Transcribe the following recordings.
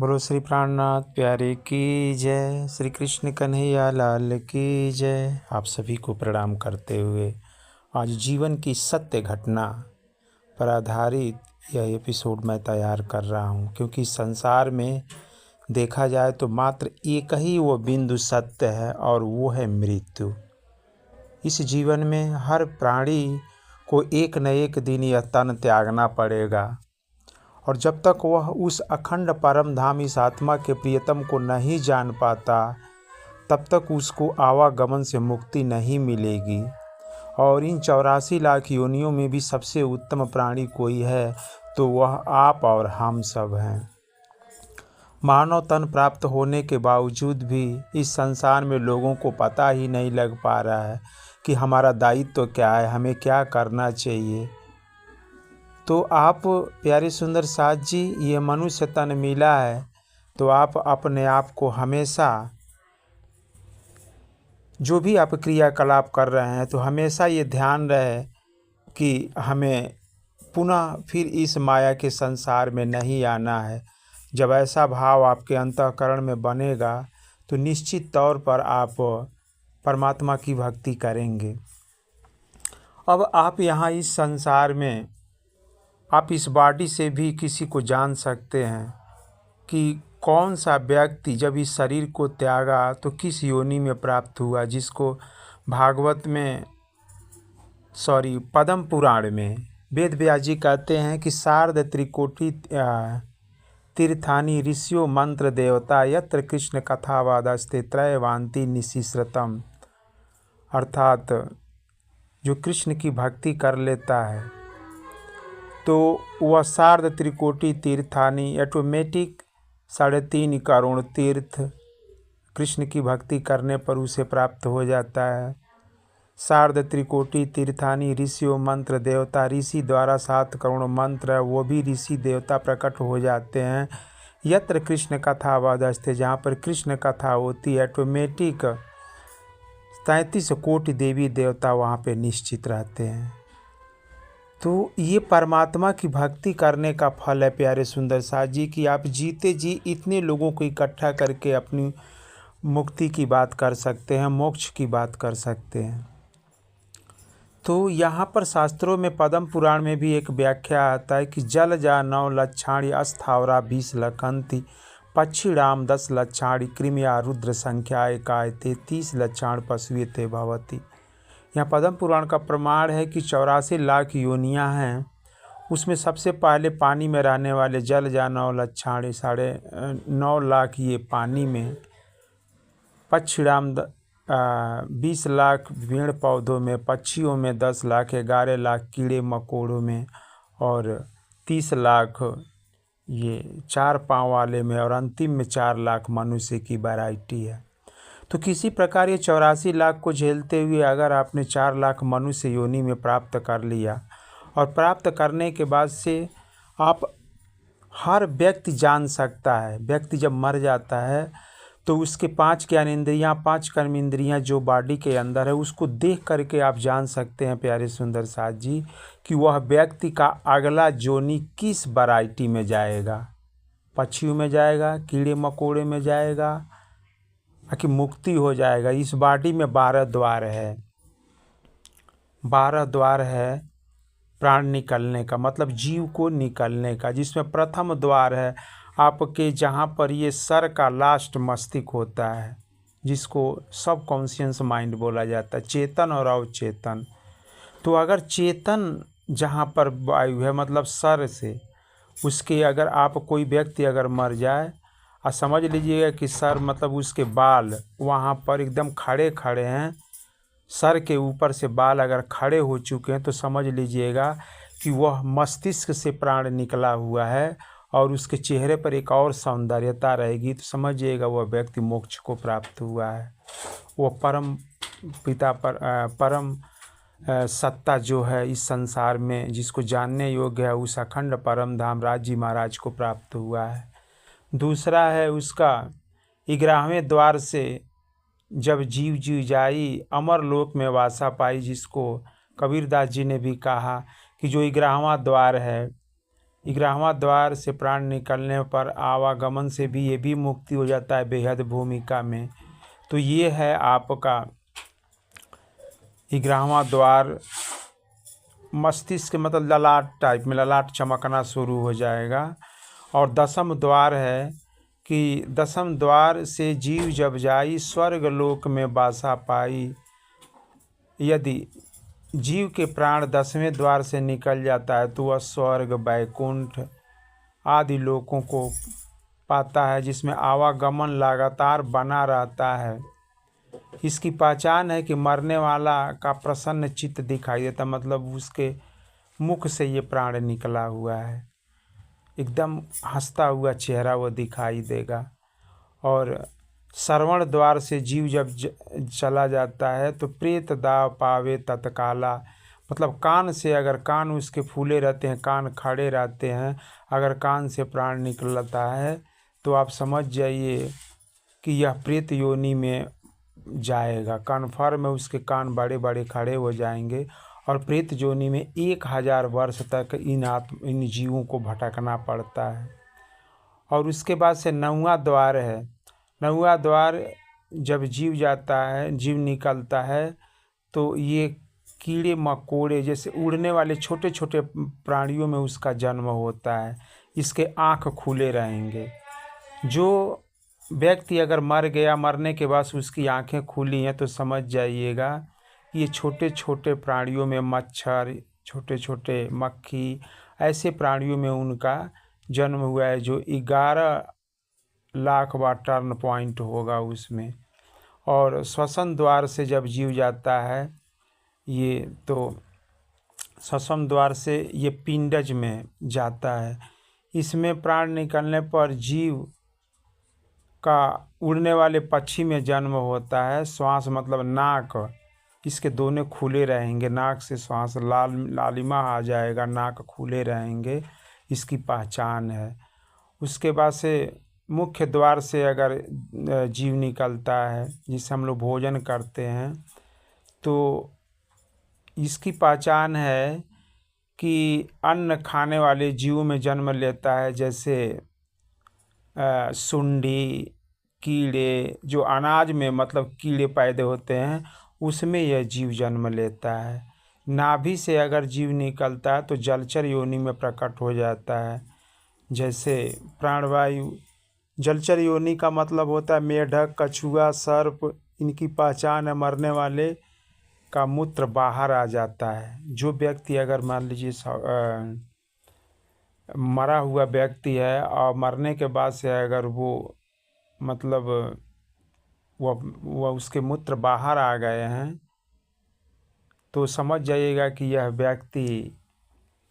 बोलो श्री प्राणनाथ प्यारे की जय, श्री कृष्ण कन्हैया लाल की जय। आप सभी को प्रणाम करते हुए आज जीवन की सत्य घटना पर आधारित यह एपिसोड मैं तैयार कर रहा हूँ, क्योंकि संसार में देखा जाए तो मात्र एक ही वो बिंदु सत्य है और वो है मृत्यु। इस जीवन में हर प्राणी को एक न एक दिन यह तन त्यागना पड़ेगा, और जब तक वह उस अखंड परम धाम इस आत्मा के प्रियतम को नहीं जान पाता, तब तक उसको आवागमन से मुक्ति नहीं मिलेगी। और इन 84 लाख योनियों में भी सबसे उत्तम प्राणी कोई है तो वह आप और हम सब हैं। मानव तन प्राप्त होने के बावजूद भी इस संसार में लोगों को पता ही नहीं लग पा रहा है कि हमारा दायित्व तो क्या है, हमें क्या करना चाहिए। तो आप प्यारे सुंदर साथ जी, ये मनुष्य तन मिला है तो आप अपने आप को हमेशा जो भी आप क्रियाकलाप कर रहे हैं तो हमेशा ये ध्यान रहे कि हमें पुनः फिर इस माया के संसार में नहीं आना है। जब ऐसा भाव आपके अंतःकरण में बनेगा तो निश्चित तौर पर आप परमात्मा की भक्ति करेंगे। अब आप यहाँ इस संसार में आप इस बॉडी से भी किसी को जान सकते हैं कि कौन सा व्यक्ति जब इस शरीर को त्यागा तो किस योनि में प्राप्त हुआ, जिसको भागवत में पद्म पुराण में वेद व्यास जी कहते हैं कि सार्ध त्रिकोटि तीर्थानि ऋषियों मंत्र देवता यत्र कृष्ण कथावादस्ते त्रयवान्ति निशिश्रतम। अर्थात जो कृष्ण की भक्ति कर लेता है तो वह सार्ध त्रिकोटि तीर्थानि ऑटोमेटिक 3.5 करोड़ तीर्थ कृष्ण की भक्ति करने पर उसे प्राप्त हो जाता है। सार्ध त्रिकोटि तीर्थानि ऋषियों मंत्र देवता, ऋषि द्वारा 7 करोड़ मंत्र वो भी ऋषि देवता प्रकट हो जाते हैं। यत्र कृष्ण कथा वादस्ते, जहाँ पर कृष्ण कथा होती है ऑटोमेटिक 33 कोटि देवी देवता वहाँ पे निश्चित रहते हैं। तो ये परमात्मा की भक्ति करने का फल है प्यारे सुंदर साथ जी, कि आप जीते जी इतने लोगों को इकट्ठा करके अपनी मुक्ति की बात कर सकते हैं, मोक्ष की बात कर सकते हैं। तो यहाँ पर शास्त्रों में पद्म पुराण में भी एक व्याख्या आता है कि जल जा 9 लक्षाणी अस्थावरा 20 लखंति पक्षिणाम 10 लक्षाणी कृमिया रुद्र संख्या एकाय 33 लक्षाण पशुए ते भवती। यहाँ पद्म पुराण का प्रमाण है कि 84 लाख योनियाँ हैं, उसमें सबसे पहले पानी में रहने वाले जल जा 9 लक्षाणी 9.5 लाख ये पानी में, पक्षिणाम 20 लाख पेड़ पौधों में, पक्षियों में 10 लाख 11 लाख कीड़े मकोड़ों में, और 30 लाख ये 4 पाँव वाले में, और अंतिम में 4 लाख मनुष्य की वैरायटी है। तो किसी प्रकार ये 84 लाख को झेलते हुए अगर आपने 4 लाख मनुष्य योनि में प्राप्त कर लिया, और प्राप्त करने के बाद से आप हर व्यक्ति जान सकता है, व्यक्ति जब मर जाता है तो उसके 5 ज्ञानेंद्रियाँ 5 कर्म इंद्रियाँ जो बॉडी के अंदर है उसको देख करके आप जान सकते हैं प्यारे सुंदर साथ जी कि वह व्यक्ति का अगला जोनी किस वैरायटी में जाएगा, पक्षियों में जाएगा, कीड़े मकोड़े में जाएगा, कि मुक्ति हो जाएगा। इस बॉडी में 12 द्वार है, 12 द्वार है प्राण निकलने का, मतलब जीव को निकलने का, जिसमें प्रथम द्वार है आपके जहाँ पर ये सर का लास्ट मस्तिष्क होता है, जिसको सब कॉन्शियस माइंड बोला जाता है, चेतन और अवचेतन। तो अगर चेतन जहाँ पर वायु है मतलब सर से, उसके अगर आप कोई व्यक्ति अगर मर जाए और समझ लीजिएगा कि सर मतलब उसके बाल वहाँ पर एकदम खड़े खड़े हैं, सर के ऊपर से बाल अगर खड़े हो चुके हैं तो समझ लीजिएगा कि वह मस्तिष्क से प्राण निकला हुआ है, और उसके चेहरे पर एक और सौंदर्यता रहेगी, तो समझिएगा वह व्यक्ति मोक्ष को प्राप्त हुआ है। वह परम पिता पर परम सत्ता जो है इस संसार में जिसको जानने योग्य है, उस अखंड परम धाम राजी महाराज को प्राप्त हुआ है। दूसरा है उसका 11वें द्वार से जब जीव जी जाई अमर लोक में वासा पाई, जिसको कबीरदास जी ने भी कहा कि जो 11वां द्वार है 11वां द्वार से प्राण निकलने पर आवागमन से भी ये भी मुक्ति हो जाता है बेहद भूमिका में। तो ये है आपका 11वां द्वार। मस्तिष्क मतलब ललाट टाइप में ललाट चमकना शुरू हो जाएगा। और 10वां द्वार है कि 10वां द्वार से जीव जब जाई स्वर्ग लोक में बासा पाई। यदि जीव के प्राण 10वें द्वार से निकल जाता है तो वह स्वर्ग बैकुंठ आदि लोकों को पाता है, जिसमें आवागमन लगातार बना रहता है। इसकी पहचान है कि मरने वाला का प्रसन्न चित्त दिखाई देता, मतलब उसके मुख से ये प्राण निकला हुआ है, एकदम हंसता हुआ चेहरा वो दिखाई देगा। और श्रवण द्वार से जीव जब चला जाता है तो प्रेत दाव पावे तत्काला, मतलब कान से, अगर कान उसके फूले रहते हैं, कान खड़े रहते हैं, अगर कान से प्राण निकलता है तो आप समझ जाइए कि यह प्रेत योनि में जाएगा। कन्फर्म है, उसके कान बड़े बड़े खड़े हो जाएंगे और प्रेत योनि में 1000 वर्ष तक इन जीवों को भटकना पड़ता है। और उसके बाद से 9वां द्वार है। 9वां द्वार जब जीव जाता है, जीव निकलता है तो ये कीड़े मकोड़े जैसे उड़ने वाले छोटे छोटे प्राणियों में उसका जन्म होता है। इसके आँख खुले रहेंगे। जो व्यक्ति अगर मर गया, मरने के बाद उसकी आंखें खुली हैं, तो समझ जाइएगा ये छोटे छोटे प्राणियों में मच्छर, छोटे छोटे मक्खी, ऐसे प्राणियों में उनका जन्म हुआ है, जो 11 लाख बार टर्न पॉइंट होगा उसमें। और श्वसन द्वार से जब जीव जाता है ये, तो श्वसन द्वार से ये पिंडज में जाता है। इसमें प्राण निकलने पर जीव का उड़ने वाले पक्षी में जन्म होता है। श्वास मतलब नाक, इसके दोनों खुले रहेंगे, नाक से श्वास लालिमा आ जाएगा, नाक खुले रहेंगे, इसकी पहचान है। उसके बाद से मुख्य द्वार से अगर जीव निकलता है, जिससे हम लोग भोजन करते हैं, तो इसकी पहचान है कि अन्न खाने वाले जीवों में जन्म लेता है, जैसे सुंडी, कीड़े, जो अनाज में मतलब कीड़े पैदा होते हैं, उसमें यह जीव जन्म लेता है। नाभि से अगर जीव निकलता है तो जलचर योनि में प्रकट हो जाता है, जैसे प्राणवायु। जलचर योनि का मतलब होता है मेढक, कछुआ, सर्प, इनकी पहचान है मरने वाले का मूत्र बाहर आ जाता है। जो व्यक्ति अगर मान लीजिए मरा हुआ व्यक्ति है और मरने के बाद से अगर वो मतलब वह उसके मूत्र बाहर आ गए हैं, तो समझ जाइएगा कि यह व्यक्ति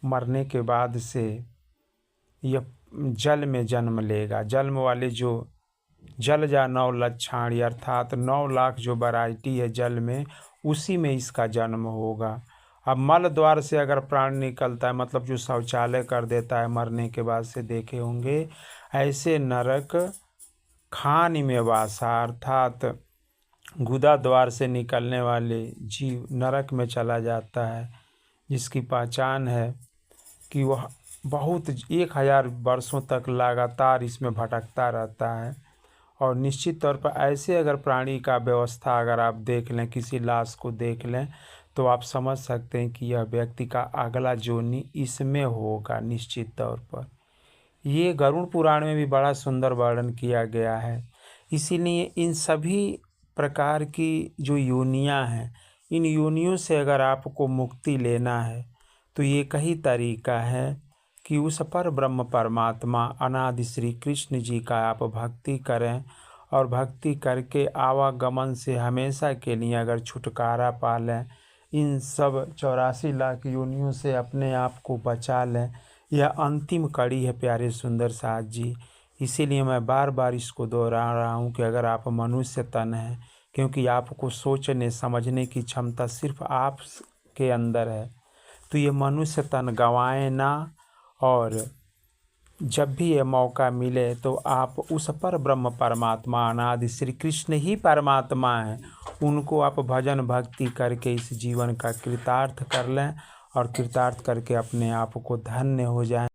मरने के बाद से यह जल में जन्म लेगा। जन्म वाले जो जल जा 9 लक्षाणी, अर्थात 9 लाख जो वैरायटी है जल में, उसी में इसका जन्म होगा। अब मल द्वार से अगर प्राण निकलता है, मतलब जो शौचालय कर देता है मरने के बाद से, देखे होंगे ऐसे नरक खान में वासा, अर्थात गुदा द्वार से निकलने वाले जीव नरक में चला जाता है, जिसकी पहचान है कि वह बहुत 1000 वर्षों तक लगातार इसमें भटकता रहता है। और निश्चित तौर पर ऐसे अगर प्राणी का व्यवस्था अगर आप देख लें, किसी लाश को देख लें, तो आप समझ सकते हैं कि यह व्यक्ति का अगला जोनी इसमें होगा निश्चित तौर पर। ये गरुड़ पुराण में भी बड़ा सुंदर वर्णन किया गया है। इसीलिए इन सभी प्रकार की जो योनियां हैं, इन योनियों से अगर आपको मुक्ति लेना है तो ये कई तरीका है कि उस पर ब्रह्म परमात्मा अनादि श्री कृष्ण जी का आप भक्ति करें, और भक्ति करके आवागमन से हमेशा के लिए अगर छुटकारा पा लें, इन सब 84 लाख योनियों से अपने आप को बचा लें। यह अंतिम कड़ी है प्यारे सुंदर साथ जी। इसीलिए मैं बार बार इसको दोहरा रहा हूँ कि अगर आप मनुष्य तन हैं, क्योंकि आपको सोचने समझने की क्षमता सिर्फ आप के अंदर है, तो ये मनुष्य तन गंवाएं ना। और जब भी ये मौका मिले तो आप उस पर ब्रह्म परमात्मा अनादि श्री कृष्ण ही परमात्मा हैं, उनको आप भजन भक्ति करके इस जीवन का कृतार्थ कर लें, और कृतार्थ करके अपने आप को धन्य हो जाएं।